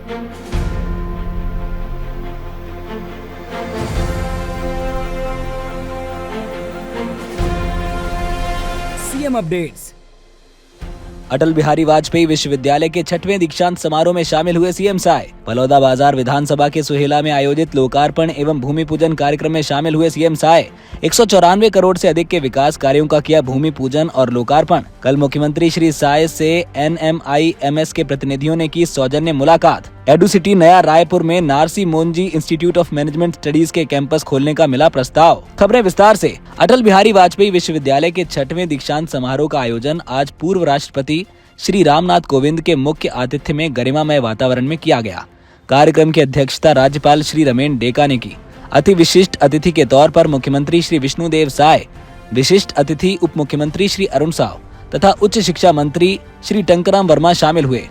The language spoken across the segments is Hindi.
CM updates. अटल बिहारी वाजपेयी विश्वविद्यालय के 6वें दीक्षांत समारोह में शामिल हुए सीएम साय। बलौदाबाजार विधानसभा के सुहेला में आयोजित लोकार्पण एवं भूमि पूजन कार्यक्रम में शामिल हुए सीएम साय। 194 करोड़ से अधिक के विकास कार्यों का किया भूमि पूजन और लोकार्पण। कल मुख्यमंत्री श्री साय से NMIMS के प्रतिनिधियों ने की सौजन्य मुलाकात। एडुसिटी नया रायपुर में Narsee Monjee Institute of Management Studies के कैंपस खोलने का मिला प्रस्ताव। खबरें विस्तार से। अटल बिहारी वाजपेयी विश्वविद्यालय के 6वें दीक्षांत समारोह का आयोजन आज पूर्व राष्ट्रपति श्री रामनाथ कोविंद के मुख्य आतिथ्य में गरिमामय वातावरण में किया गया। कार्यक्रम की अध्यक्षता राज्यपाल श्री रमेन डेका ने की। अति विशिष्ट अतिथि के तौर पर मुख्यमंत्री श्री विष्णुदेव साय, विशिष्ट अतिथि उप मुख्यमंत्री श्री अरुण साव तथा उच्च शिक्षा मंत्री श्री टंकराम वर्मा शामिल हुए।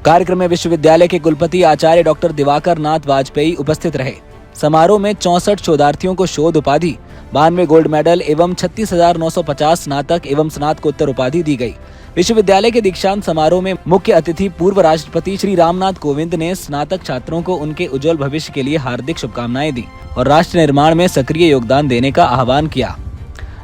कार्यक्रम में विश्वविद्यालय के कुलपति आचार्य डॉक्टर दिवाकर नाथ वाजपेयी उपस्थित रहे। समारोह में 64 शोधार्थियों को शोध उपाधि, 92 गोल्ड मेडल एवं 36,950 स्नातक एवं स्नातकोत्तर उपाधि दी गई। विश्वविद्यालय के दीक्षांत समारोह में मुख्य अतिथि पूर्व राष्ट्रपति श्री रामनाथ कोविंद ने स्नातक छात्रों को उनके उज्जवल भविष्य के लिए हार्दिक शुभकामनाएं दी और राष्ट्र निर्माण में सक्रिय योगदान देने का आह्वान किया।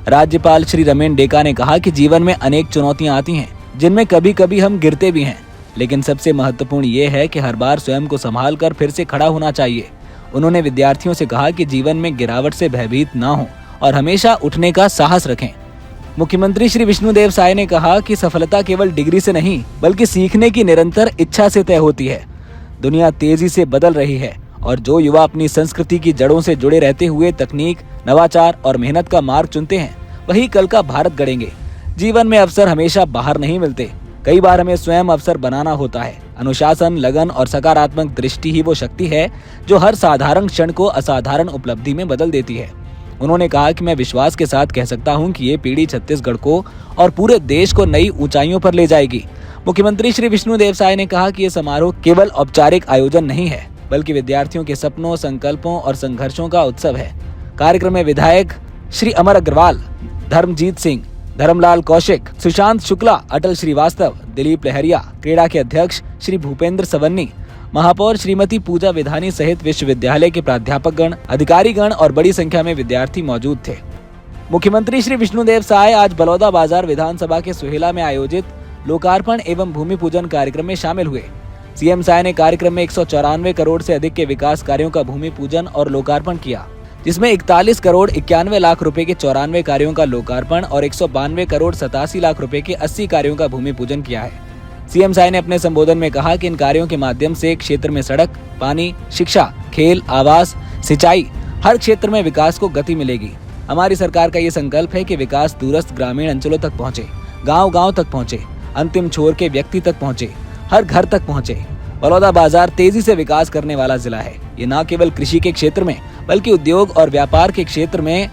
राज्यपाल श्री रमेन डेका ने कहा कि जीवन में अनेक चुनौतियां आती हैं, जिनमें कभी कभी हम गिरते भी हैं, लेकिन सबसे महत्वपूर्ण ये है कि हर बार स्वयं को संभाल कर फिर से खड़ा होना चाहिए। उन्होंने विद्यार्थियों से कहा कि जीवन में गिरावट से भयभीत ना हो और हमेशा उठने का साहस रखें। मुख्यमंत्री श्री विष्णुदेव साय ने कहा कि सफलता केवल डिग्री से नहीं बल्कि सीखने की निरंतर इच्छा से तय होती है। दुनिया तेजी से बदल रही है और जो युवा अपनी संस्कृति की जड़ों से जुड़े रहते हुए तकनीक, नवाचार और मेहनत का मार्ग चुनते हैं, वही कल का भारत गढ़ेंगे। जीवन में अवसर हमेशा बाहर नहीं मिलते, कई बार हमें स्वयं अवसर बनाना होता है। अनुशासन, लगन और सकारात्मक दृष्टि ही वो शक्ति है जो हर साधारण क्षण को असाधारण उपलब्धि में बदल देती है। उन्होंने कहा कि मैं विश्वास के साथ कह सकता हूं कि ये पीढ़ी छत्तीसगढ़ को और पूरे देश को नई ऊंचाइयों पर ले जाएगी। मुख्यमंत्री श्री विष्णुदेव साय ने कहा कि ये समारोह केवल औपचारिक आयोजन नहीं है, बल्कि विद्यार्थियों के सपनों, संकल्पों और संघर्षों का उत्सव है। कार्यक्रम में विधायक श्री अमर अग्रवाल, धर्मजीत सिंह, धर्मलाल कौशिक, सुशांत शुक्ला, अटल श्रीवास्तव, दिलीप लहरिया, क्रीड़ा के अध्यक्ष श्री भूपेंद्र सवन्नी, महापौर श्रीमती पूजा विधानी सहित विश्वविद्यालय के प्राध्यापकगण, अधिकारीगण और बड़ी संख्या में विद्यार्थी मौजूद थे। मुख्यमंत्री श्री विष्णुदेव साय आज बलौदाबाजार विधानसभा के सुहेला में आयोजित लोकार्पण एवं भूमि पूजन कार्यक्रम में शामिल हुए। सीएम साय ने कार्यक्रम में 194 करोड़ से अधिक के विकास कार्यों का भूमि पूजन और लोकार्पण किया, जिसमें 41 करोड़ 91 लाख रुपए के 94 कार्यों का लोकार्पण और 192 करोड़ 87 लाख रुपए के 80 कार्यों का भूमि पूजन किया है। सीएम साय ने अपने संबोधन में कहा कि इन कार्यों के माध्यम से क्षेत्र में सड़क, पानी, शिक्षा, खेल, आवास, सिंचाई, हर क्षेत्र में विकास को गति मिलेगी। हमारी सरकार का ये संकल्प है कि विकास दूरस्थ ग्रामीण अंचलों तक पहुँचे, गाँव-गाँव तक पहुँचे, अंतिम छोर के व्यक्ति तक पहुँचे, हर घर तक पहुँचे। बलौदाबाजार तेजी से विकास करने वाला जिला है। ये न केवल कृषि के क्षेत्र में बल्कि उद्योग और व्यापार के क्षेत्र में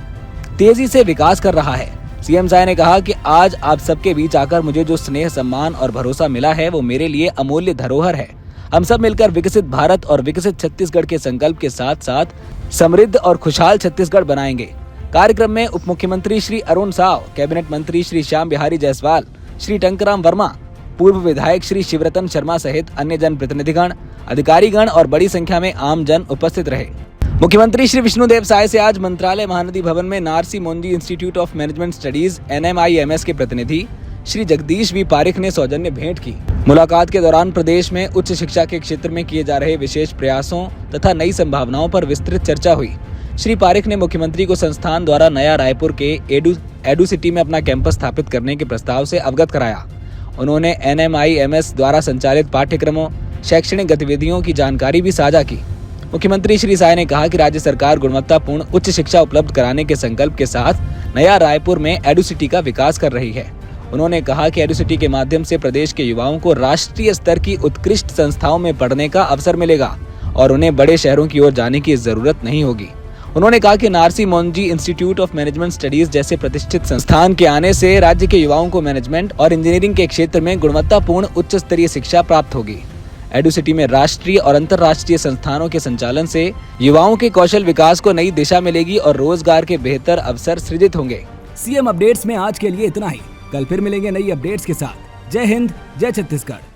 तेजी से विकास कर रहा है। सीएम साय ने कहा कि आज आप सबके बीच आकर मुझे जो स्नेह, सम्मान और भरोसा मिला है वो मेरे लिए अमूल्य धरोहर है। हम सब मिलकर विकसित भारत और विकसित छत्तीसगढ़ के संकल्प के साथ साथ समृद्ध और खुशहाल छत्तीसगढ़ बनाएंगे। कार्यक्रम में उप मुख्यमंत्री श्री अरुण साव, कैबिनेट मंत्री श्री श्याम बिहारी जायसवाल, श्री टंकराम वर्मा, पूर्व विधायक श्री शिवरतन शर्मा सहित अन्य जन प्रतिनिधिगण, अधिकारीगण और बड़ी संख्या में आम जन उपस्थित रहे। मुख्यमंत्री श्री विष्णुदेव साय से आज मंत्रालय महानदी भवन में Narsee Monjee Institute of Management Studies NMIMS के प्रतिनिधि श्री जगदीश वी पारिख ने सौजन्य भेंट की। मुलाकात के दौरान प्रदेश में उच्च शिक्षा के क्षेत्र में किए जा रहे विशेष प्रयासों तथा नई संभावनाओं पर विस्तृत चर्चा हुई। श्री पारिख ने मुख्यमंत्री को संस्थान द्वारा नया रायपुर के एडुसिटी में अपना कैंपस स्थापित करने के प्रस्ताव से अवगत कराया। उन्होंने NMIMS द्वारा संचालित पाठ्यक्रमों, शैक्षणिक गतिविधियों की जानकारी भी साझा की। मुख्यमंत्री श्री साय ने कहा कि राज्य सरकार गुणवत्तापूर्ण उच्च शिक्षा उपलब्ध कराने के संकल्प के साथ नया रायपुर में एडुसिटी का विकास कर रही है। उन्होंने कहा कि एडुसिटी के माध्यम से प्रदेश के युवाओं को राष्ट्रीय स्तर की उत्कृष्ट संस्थाओं में पढ़ने का अवसर मिलेगा और उन्हें बड़े शहरों की ओर जाने की जरूरत नहीं होगी। उन्होंने कहा कि Narsee Monjee Institute of Management Studies जैसे प्रतिष्ठित संस्थान के आने से राज्य के युवाओं को मैनेजमेंट और इंजीनियरिंग के क्षेत्र में गुणवत्तापूर्ण उच्च स्तरीय शिक्षा प्राप्त होगी। एडुसिटी में राष्ट्रीय और अंतर्राष्ट्रीय संस्थानों के संचालन से युवाओं के कौशल विकास को नई दिशा मिलेगी और रोजगार के बेहतर अवसर सृजित होंगे। सीएम अपडेट्स में आज के लिए इतना ही। कल फिर मिलेंगे नई अपडेट्स के साथ। जय हिंद, जय छत्तीसगढ़।